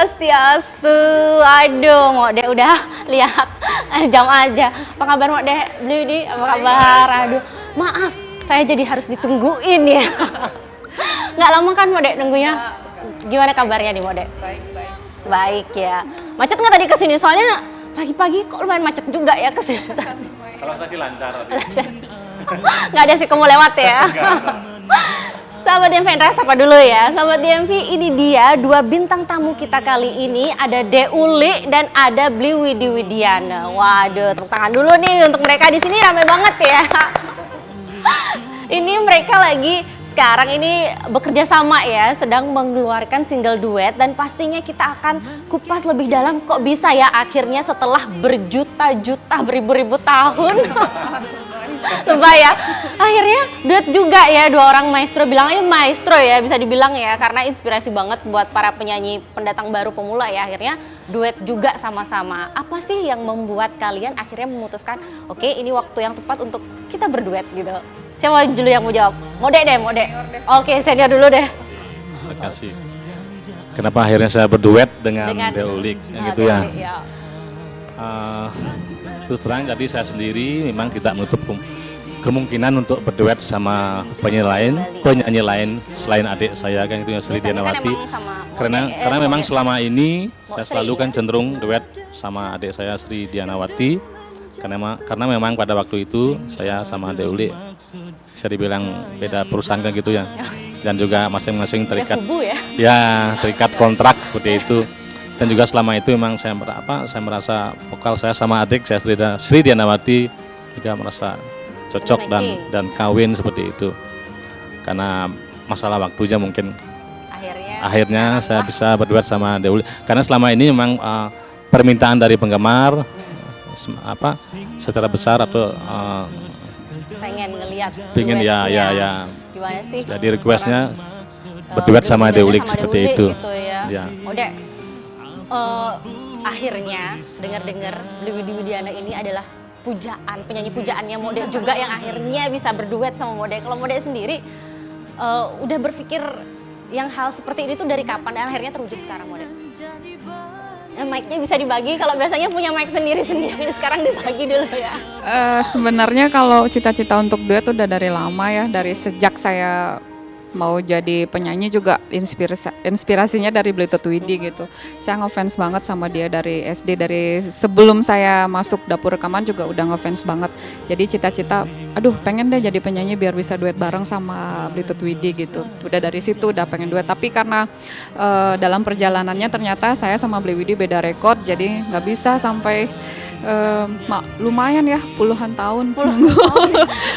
Swastiastu. Aduh, Mode udah lihat jam aja. Apa kabar Mode? Beli apa kabar? Aduh, maaf, saya jadi harus ditungguin ya. Nggak lama kan Mode nunggunya? Gimana kabarnya nih Mode? Baik ya. Macet nggak tadi kesini? Soalnya pagi-pagi kok lumayan macet juga ya kesini. Kalau saya sih lancar. Nggak ada sih kamu lewat ya. Sahabat DMV Indra, sapa dulu ya. Sahabat DMV, ini dia dua bintang tamu kita kali ini. Ada Deuli dan ada Bli Widi Widiana. Waduh, tepuk tangan dulu nih untuk mereka di sini, ramai banget ya. Ini mereka lagi sekarang ini bekerja sama ya, sedang mengeluarkan single duet dan pastinya kita akan kupas lebih dalam kok bisa ya akhirnya setelah berjuta-juta beribu-ribu tahun. Coba ya, akhirnya duet juga ya dua orang maestro, bilang aja maestro ya bisa dibilang ya, karena inspirasi banget buat para penyanyi pendatang baru pemula ya, akhirnya duet juga sama-sama. Apa sih yang membuat kalian akhirnya memutuskan, oke, ini waktu yang tepat untuk kita berduet gitu? Siapa dulu yang mau jawab? Mode deh, Mode. Oke, senior dulu deh. Terima kasih. Kenapa akhirnya saya berduet dengan Deuli gitu ya? Terus terang tadi saya sendiri memang tidak menutup kemungkinan untuk berduet sama penyanyi lain selain adik saya kan itu yang Sri Dianawati. Karena memang selama ini saya selalu kan cenderung duet sama adik saya Sri Dianawati. Karena memang pada waktu itu saya sama Deuli bisa dibilang beda perusahaan kan gitu ya. Dan juga masing-masing terikat terikat kontrak seperti itu. Dan juga selama itu memang saya merasa vokal saya sama adik saya Sri Dianawati juga merasa cocok dan kawin seperti itu. Karena masalah waktunya mungkin akhirnya saya bisa berduet sama Deuli. Karena selama ini memang permintaan dari penggemar secara besar atau pengen ngelihat gimana sih? Jadi requestnya berduet sama Deuli seperti itu. Gitu ya. Mode, akhirnya dengar-dengar Bli Widi Widiana ini adalah penyanyi pujaannya Mode juga yang akhirnya bisa berduet sama Mode. Kalau Mode sendiri udah berpikir yang hal seperti ini tuh dari kapan dan akhirnya terwujud sekarang Mode? Mic-nya bisa dibagi, kalau biasanya punya mic sendiri-sendiri, sekarang dibagi dulu ya. Sebenarnya kalau cita-cita untuk duet udah dari lama ya, dari sejak saya mau jadi penyanyi juga inspirasinya dari Blito Twidi gitu. Saya ngefans banget sama dia dari SD, dari sebelum saya masuk dapur rekaman juga udah ngefans banget. Jadi cita-cita, aduh pengen deh jadi penyanyi biar bisa duet bareng sama Blito Twidi gitu. Udah dari situ udah pengen duet, tapi karena dalam perjalanannya ternyata saya sama Bli Widi beda rekod, jadi nggak bisa sampai lumayan ya puluhan tahun.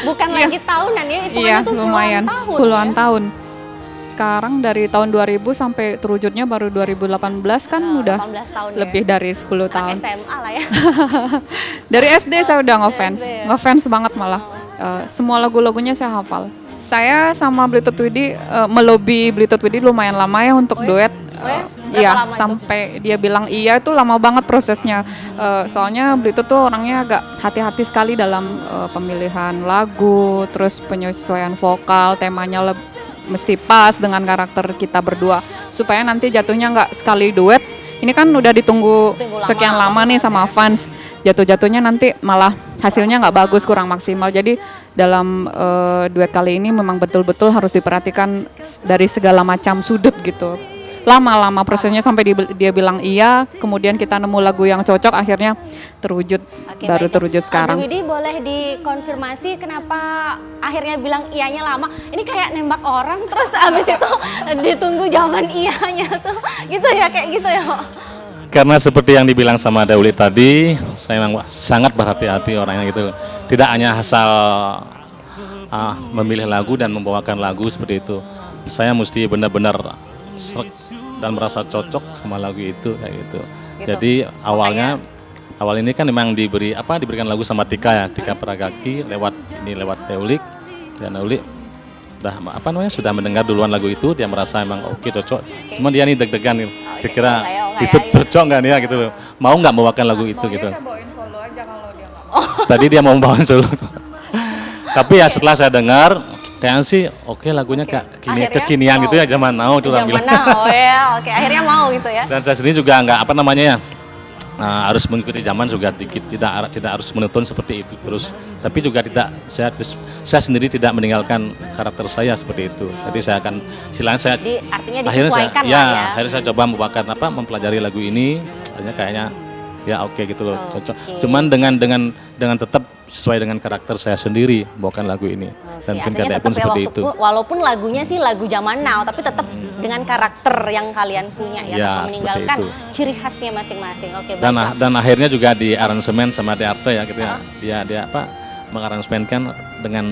Bukan lagi tahunan ya, itu tuh lumayan puluhan tahun. Sekarang dari tahun 2000 sampai terwujudnya baru 2018 kan udah lebih dari 10 tahun. SMA lah ya. Dari SD saya udah ngefans banget malah. Semua lagu-lagunya saya hafal. Saya sama Blito Twidi melobi Blito Twidi lumayan lama ya untuk duet. Iya, sampai dia bilang iya itu lama banget prosesnya. Soalnya Blito tuh orangnya agak hati-hati sekali dalam pemilihan lagu, terus penyesuaian vokal, temanya mesti pas dengan karakter kita berdua supaya nanti jatuhnya nggak sekali duet. Ini kan udah ditunggu sekian lama nih sama fans. Jatuh-jatuhnya nanti malah hasilnya nggak bagus, kurang maksimal. Jadi dalam duet kali ini memang betul-betul harus diperhatikan dari segala macam sudut gitu. Lama-lama prosesnya sampai dia bilang iya, kemudian kita nemu lagu yang cocok, akhirnya terwujud. Baru terwujud sekarang. Widi, boleh dikonfirmasi kenapa akhirnya bilang iyanya lama? Ini kayak nembak orang terus abis itu ditunggu jawaban iyanya tuh, gitu ya, kayak gitu ya. Karena seperti yang dibilang sama Deuli tadi, saya memang sangat berhati-hati orangnya gitu. Tidak hanya asal memilih lagu dan membawakan lagu seperti itu. Saya mesti benar-benar dan merasa cocok sama lagu itu kayak gitu. Jadi awal ini kan memang diberikan lagu sama Tika Pragaki lewat Deuli, dan Deuli sudah mendengar duluan lagu itu, dia merasa emang oke cocok. Cuman dia nih deg-degan nih, kira-kira itu cocok nggak nih ya gitu, mau nggak membawakan lagu itu gitu. Saya bawain solo aja kalau dia nggak mau. Tadi dia mau membawakan solo. Tapi ya setelah saya dengar kayaknya sih oke lagunya Kak, Akhirnya? kekinian gitu ya, zaman now itu orang Zaman bilang. now ya, oke akhirnya mau gitu ya. Dan saya sendiri juga nggak apa namanya ya, harus mengikuti zaman juga dikit, tidak harus menonton seperti itu terus. Tapi juga saya sendiri tidak meninggalkan karakter saya seperti itu. Jadi saya akan silahkan saya. Jadi artinya akhirnya disesuaikan saya, lah ya. akhirnya saya coba mempelajari lagu ini, akhirnya kayaknya ya oke gitu loh, cocok. Cuman dengan tetap sesuai dengan karakter saya sendiri, bawakan lagu ini. Dan Oke, mungkin artinya keadaan pun tetap ya seperti waktu itu. walaupun lagunya sih lagu zaman now, tapi tetap dengan karakter yang kalian punya ya, Ya, tanpa seperti meninggalkan itu. ciri khasnya masing-masing. Oke, Dan baiklah. dan akhirnya juga di aransemen sama di arte ya gitu ya. Dia mengaransemenkan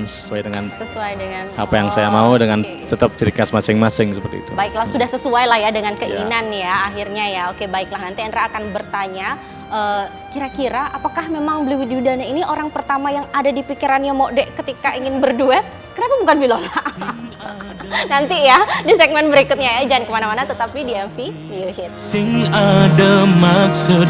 sesuai dengan Sesuai dengan apa yang saya mau, dengan oke. tetap ciri khas masing-masing seperti itu. Baiklah, sudah sesuai lah ya dengan keinginan ya akhirnya ya. Oke, baiklah, nanti Endra akan bertanya kira-kira apakah memang Beli Widudana ini orang pertama yang ada di pikirannya Mode ketika ingin berduet? Kenapa bukan Bilola? Nanti ya di segmen berikutnya ya, jangan kemana-mana, tetapi di MV New Hits. Sing ada maksud